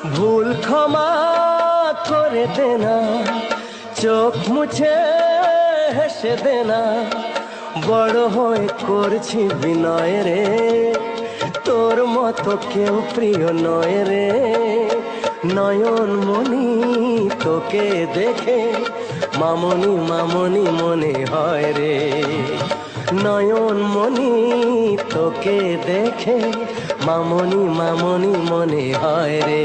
ভুল ক্ষমা করে দে না, চোখ মুছে হেসে দে না, বড় হয়ে করছি বিনয় রে, তোর মতো কেউ প্রিয় নয় রে। নয়ন মনি তোকে দেখে মামনি মামনি মনে হয় রে, নয়ন মনি তোকে দেখে মামনি মামনি মনে হয় রে।